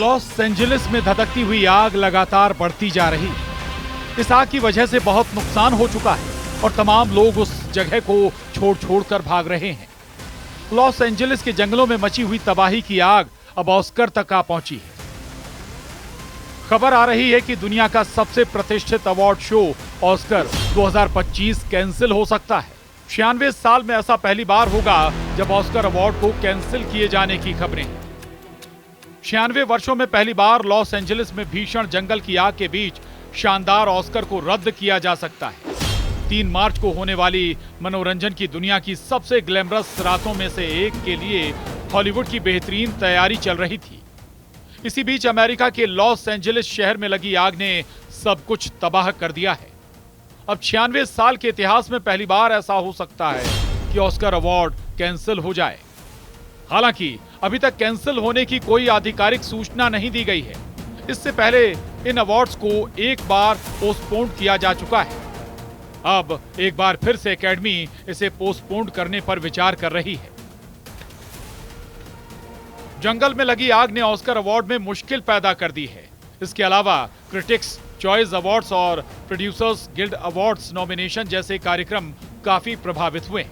Los Angeles में धधकती हुई आग लगातार बढ़ती जा रही। इस आग की वजह से बहुत नुकसान हो चुका है और तमाम लोग उस जगह को छोड़ भाग रहे हैं। लॉस एंजलिस के जंगलों में मची हुई तबाही की आग अब ऑस्कर तक आ पहुंची है। खबर आ रही है कि दुनिया का सबसे प्रतिष्ठित अवार्ड शो ऑस्कर 2025 कैंसिल हो सकता है। 96 साल में ऐसा पहली बार होगा जब ऑस्कर अवार्ड को कैंसिल किए जाने की खबरें हैं। 96 वर्षों में पहली बार लॉस एंजलिस में भीषण जंगल की आग के बीच शानदार ऑस्कर को रद्द किया जा सकता है। 3 मार्च को होने वाली मनोरंजन की दुनिया की सबसे ग्लैमरस रातों में से एक के लिए हॉलीवुड की बेहतरीन तैयारी चल रही थी। इसी बीच अमेरिका के लॉस एंजलिस शहर में लगी आग ने सब कुछ तबाह कर दिया है। अब 96 साल के इतिहास में पहली बार ऐसा हो सकता है कि ऑस्कर अवार्ड कैंसिल हो जाए। हालांकि अभी तक कैंसिल होने की कोई आधिकारिक सूचना नहीं दी गई है। इससे पहले इन अवार्ड्स को एक बार पोस्टपोन किया जा चुका है। अब एक बार फिर से एकेडमी इसे पोस्टपोन करने पर विचार कर रही है। जंगल में लगी आग ने ऑस्कर अवार्ड में मुश्किल पैदा कर दी है। इसके अलावा क्रिटिक्स चॉइस अवार्ड्स और प्रोड्यूसर्स गिल्ड अवार्ड्स नॉमिनेशन जैसे कार्यक्रम काफी प्रभावित हुए।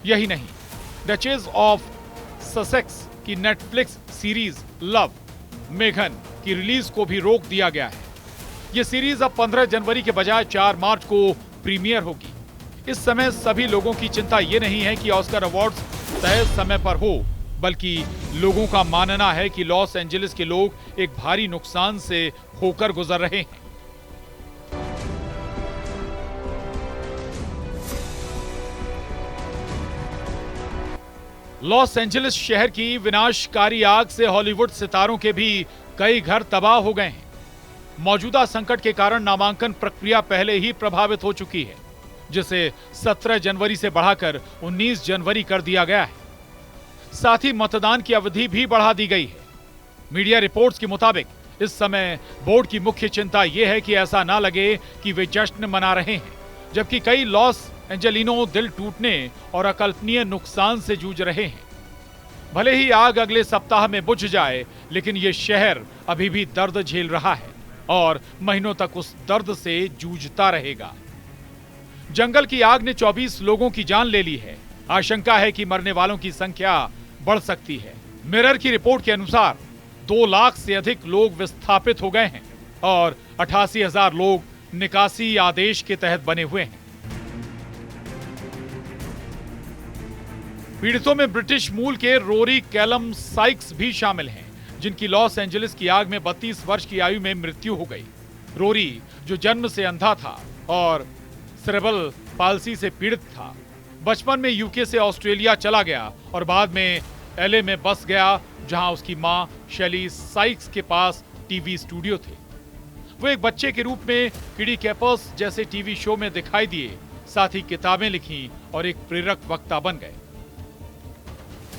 यही नहीं, डचेस ऑफ ससेक्स की नेटफ्लिक्स सीरीज लव मेघन की रिलीज को भी रोक दिया गया है। यह सीरीज अब 15 जनवरी के बजाय 4 मार्च को प्रीमियर होगी। इस समय सभी लोगों की चिंता यह नहीं है कि ऑस्कर अवार्ड्स तय समय पर हो, बल्कि लोगों का मानना है कि लॉस एंजलिस के लोग एक भारी नुकसान से होकर गुजर रहे हैं। लॉस एंजलिस शहर की विनाशकारी आग से हॉलीवुड सितारों के भी कई घर तबाह हो गए हैं। मौजूदा संकट के कारण नामांकन प्रक्रिया पहले ही प्रभावित हो चुकी है, जिसे 17 जनवरी से बढ़ाकर 19 जनवरी कर दिया गया है। साथ ही मतदान की अवधि भी बढ़ा दी गई है। मीडिया रिपोर्ट्स के मुताबिक इस समय बोर्ड की मुख्य चिंता यह है कि ऐसा ना लगे कि वे जश्न मना रहे हैं, जबकि कई लॉस एंजेलिनो दिल टूटने और अकल्पनीय नुकसान से जूझ रहे हैं। भले ही आग अगले सप्ताह में बुझ जाए, लेकिन यह शहर अभी भी दर्द झेल रहा है और महीनों तक उस दर्द से जूझता रहेगा। जंगल की आग ने 24 लोगों की जान ले ली है। आशंका है कि मरने वालों की संख्या बढ़ सकती है। मिरर की रिपोर्ट के अनुसार 2 लाख से अधिक लोग विस्थापित हो गए हैं और 88,000 लोग निकासी आदेश के तहत बने हुए हैं। पीड़ितों में ब्रिटिश मूल के रोरी कैलम साइक्स भी शामिल हैं, जिनकी लॉस एंजलिस की आग में 32 वर्ष की आयु में मृत्यु हो गई। रोरी, जो जन्म से अंधा था और सेरेब्रल पाल्सी से पीड़ित था, बचपन में यूके से ऑस्ट्रेलिया चला गया और बाद में एलए में बस गया, जहां उसकी मां शेली साइक्स के पास टीवी स्टूडियो थे। वो एक बच्चे के रूप में किडी कैपर्स जैसे टीवी शो में दिखाई दिए, साथ ही किताबें लिखी और एक प्रेरक वक्ता बन गए।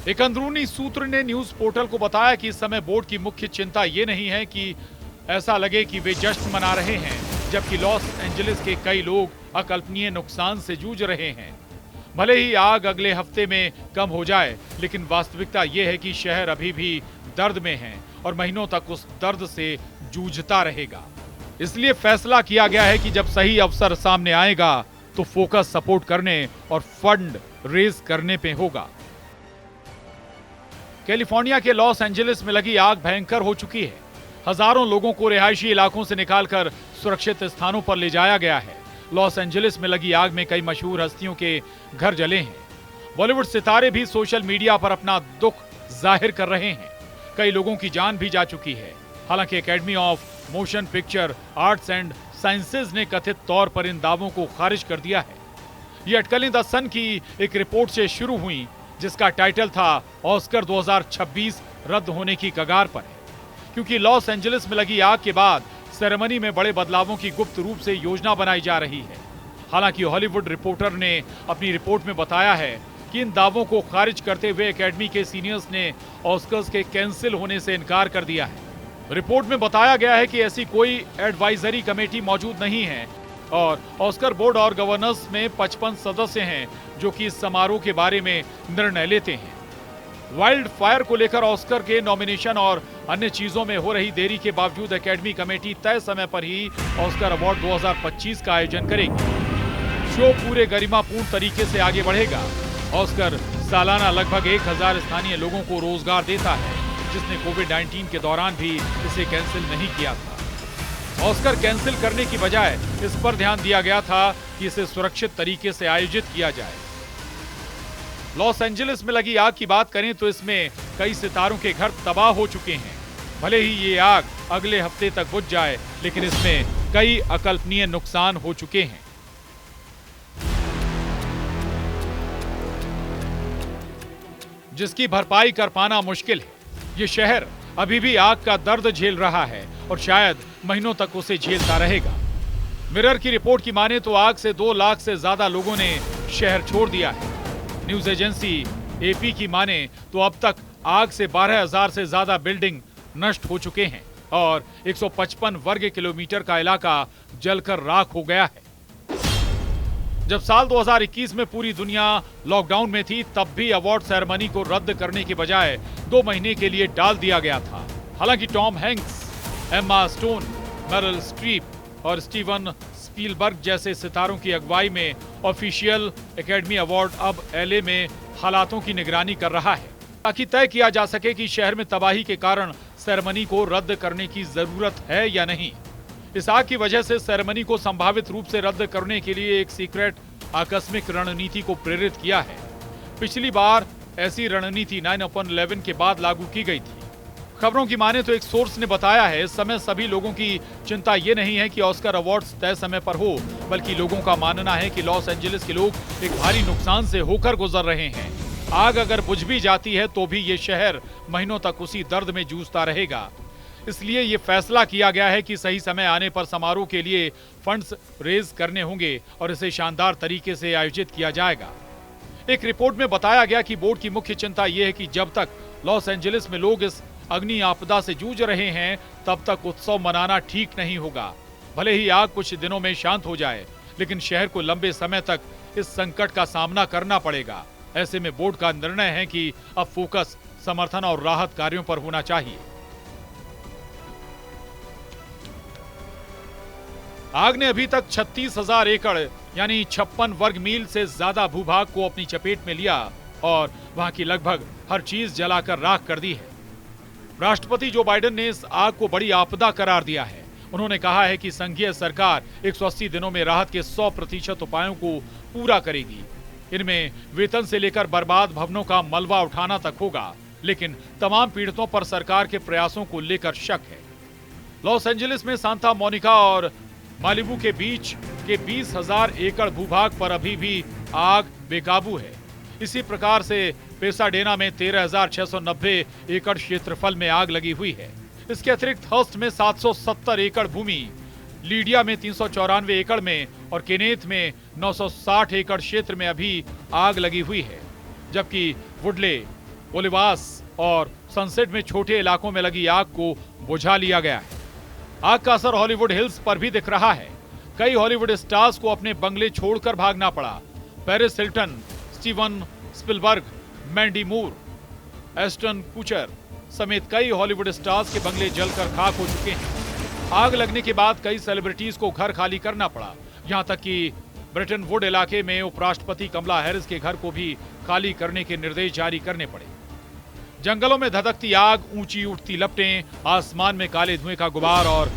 एक अंदरूनी सूत्र ने न्यूज पोर्टल को बताया कि इस समय बोर्ड की मुख्य चिंता ये नहीं है कि ऐसा लगे कि वे जश्न मना रहे हैं, जबकि लॉस एंजलिस के कई लोग अकल्पनीय नुकसान से जूझ रहे हैं। भले ही आग अगले हफ्ते में कम हो जाए, लेकिन वास्तविकता यह है कि शहर अभी भी दर्द में है और महीनों तक उस दर्द से जूझता रहेगा। इसलिए फैसला किया गया है कि जब सही अवसर सामने आएगा तो फोकस सपोर्ट करने और फंड रेज करने पे होगा। कैलिफोर्निया के लॉस एंजलिस में लगी आग भयंकर हो चुकी है। हजारों लोगों को रिहायशी इलाकों से निकालकर सुरक्षित स्थानों पर ले जाया गया है। लॉस एंजलिस में लगी आग में कई मशहूर हस्तियों के घर जले हैं। बॉलीवुड सितारे भी सोशल मीडिया पर अपना दुख जाहिर कर रहे हैं। कई लोगों की जान भी जा चुकी है। हालांकि academy of motion picture arts and sciences ने कथित तौर पर इन दावों को खारिज कर दिया है। ये अटकलें द सन की एक रिपोर्ट से शुरू हुई, जिसका टाइटल था ऑस्कर 2026 रद्द होने की कगार पर है, क्योंकि लॉस एंजलिस में लगी आग के बाद सेरेमनी में बड़े बदलावों की गुप्त रूप से योजना बनाई जा रही है। हालांकि हॉलीवुड रिपोर्टर ने अपनी रिपोर्ट में बताया है कि इन दावों को खारिज करते हुए एकेडमी के सीनियर्स ने ऑस्कर्स के कैंसिल होने से इनकार कर दिया है। रिपोर्ट में बताया गया है कि ऐसी कोई एडवाइजरी कमेटी मौजूद नहीं है और ऑस्कर बोर्ड और गवर्नर्स में 55 सदस्य हैं जो कि इस समारोह के बारे में निर्णय लेते हैं। वाइल्ड फायर को लेकर ऑस्कर के नॉमिनेशन और अन्य चीजों में हो रही देरी के बावजूद एकेडमी कमेटी तय समय पर ही ऑस्कर अवार्ड 2025 का आयोजन करेगी। शो पूरे गरिमापूर्ण तरीके से आगे बढ़ेगा। ऑस्कर सालाना लगभग 1000 स्थानीय लोगों को रोजगार देता है, जिसने कोविड-19 के दौरान भी इसे कैंसिल नहीं किया था। ऑस्कर कैंसिल करने की बजाय इस पर ध्यान दिया गया था कि इसे सुरक्षित तरीके से आयोजित किया जाए। लॉस एंजलिस में लगी आग की बात करें तो इसमें कई सितारों के घर तबाह हो चुके हैं। भले ही ये आग अगले हफ्ते तक बुझ जाए, लेकिन इसमें कई अकल्पनीय नुकसान हो चुके हैं। जिसकी भरपाई कर पाना मुश्किल है। ये शहर अभी भी आग का दर्द झेल रहा है और शायद महीनों तक उसे झेलता रहेगा। मिरर की रिपोर्ट की माने तो आग से 2 लाख से ज्यादा लोगों ने शहर छोड़ दिया है। न्यूज एजेंसी एपी की माने तो अब तक आग से 12,000 से ज्यादा बिल्डिंग नष्ट हो चुके हैं और 155 वर्ग किलोमीटर का इलाका जलकर राख हो गया है। जब साल 2021 में पूरी दुनिया लॉकडाउन में थी, तब भी अवार्ड सेरेमनी को रद्द करने के बजाय 2 महीने के लिए टाल दिया गया था। हालांकि Tom Hanks, Emma stone, Meryl Streep और स्टीवन स्पीलबर्ग जैसे सितारों की अगुवाई में ऑफिशियल एकेडमी अवार्ड अब एलए में हालातों की निगरानी कर रहा है, ताकि तय किया जा सके कि शहर में तबाही के कारण सेरेमनी को रद्द करने की जरूरत है या नहीं। इस आग की वजह से सेरेमनी को संभावित रूप से रद्द करने के लिए एक सीक्रेट आकस्मिक रणनीति को प्रेरित किया है। पिछली बार ऐसी रणनीति 9/11 के बाद लागू की गई थी। खबरों की माने तो एक सोर्स ने बताया है, इस समय सभी लोगों की चिंता ये नहीं है कि ऑस्कर अवार्ड्स तय समय पर हो, बल्कि लोगों का मानना है कि लॉस एंजलिस के लोग एक भारी नुकसान से होकर गुजर रहे हैं। आग अगर बुझ भी जाती है तो भी ये शहर महीनों तक उसी दर्द में जूझता रहेगा। इसलिए ये फैसला किया गया है कि सही समय आने पर समारोह के लिए फंड्स रेज करने होंगे और इसे शानदार तरीके से आयोजित किया जाएगा। एक रिपोर्ट में बताया गया कि बोर्ड की मुख्य चिंता यह है कि जब तक लॉस एंजलिस में लोग इस अग्नि आपदा से जूझ रहे हैं, तब तक उत्सव मनाना ठीक नहीं होगा। भले ही आग कुछ दिनों में शांत हो जाए, लेकिन शहर को लंबे समय तक इस संकट का सामना करना पड़ेगा। ऐसे में बोर्ड का निर्णय है कि अब फोकस समर्थन और राहत कार्यों पर होना चाहिए। आग ने अभी तक 36,000 एकड़ यानी 56 वर्ग मील से ज्यादा भूभाग को अपनी चपेट में लिया और वहां की लगभग हर चीज जलाकर राख कर दी है। राष्ट्रपति जो बाइडेन ने इस आग को बड़ी आपदा करार दिया है। उन्होंने कहा है कि संघीय सरकार 180 दिनों में राहत के 100% उपायों को पूरा करेगी। इनमें वेतन से लेकर बर्बाद भवनों का मलबा उठाना तक होगा, लेकिन तमाम पीड़ितों पर सरकार के प्रयासों को लेकर शक है। लॉस एंजलिस में सांता मोनिका और मालिबू के बीच के 20,000 एकड़ भूभाग पर अभी भी आग बेकाबू है। इसी प्रकार से पेसाडेना में 13,690 एकड़ क्षेत्रफल में आग लगी हुई है। इसके अतिरिक्त हर्स्ट में 770 एकड़ भूमि, लीडिया में 394 एकड़ में और केनेथ में 960 एकड़ क्षेत्र में अभी आग लगी हुई है, जबकि वुडले, ओलिवास और सनसेट में छोटे इलाकों में लगी आग को बुझा लिया गया है। आग का असर हॉलीवुड हिल्स पर भी दिख रहा है। कई हॉलीवुड स्टार्स को अपने बंगले छोड़कर भागना पड़ा। Paris Hilton, Steven Spielberg, Mandy मूर, एस्टन कुचर समेत कई हॉलीवुड स्टार्स के बंगले जलकर खाक हो चुके हैं। आग लगने के बाद कई सेलिब्रिटीज को घर खाली करना पड़ा। यहां तक कि ब्रिटन वुड इलाके में उपराष्ट्रपति कमला हैरिस के घर को भी खाली करने के निर्देश जारी करने पड़े। जंगलों में धधकती आग, ऊंची उठती लपटें, आसमान में काले धुएं का गुबार और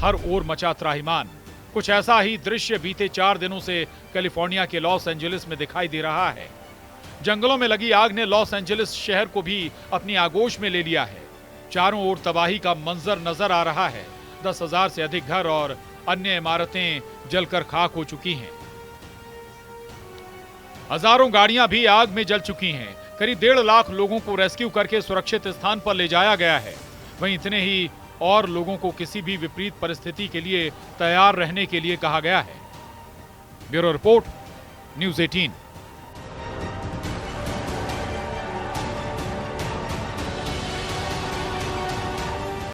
हर ओर मचा त्राहिमाम। कुछ ऐसा ही दृश्य बीते 4 दिनों से कैलिफोर्निया के लॉस एंजलिस में दिखाई दे रहा है। जंगलों में लगी आग ने लॉस एंजलिस शहर को भी अपनी आगोश में ले लिया है। चारों ओर तबाही का मंजर नजर आ रहा है। 10,000 से अधिक घर और अन्य इमारतें जलकर खाक हो चुकी हैं। हजारों गाड़ियां भी आग में जल चुकी हैं। करीब 1.5 लाख लोगों को रेस्क्यू करके सुरक्षित स्थान पर ले जाया गया है। वहीं इतने ही और लोगों को किसी भी विपरीत परिस्थिति के लिए तैयार रहने के लिए कहा गया है। Bureau report, news 18।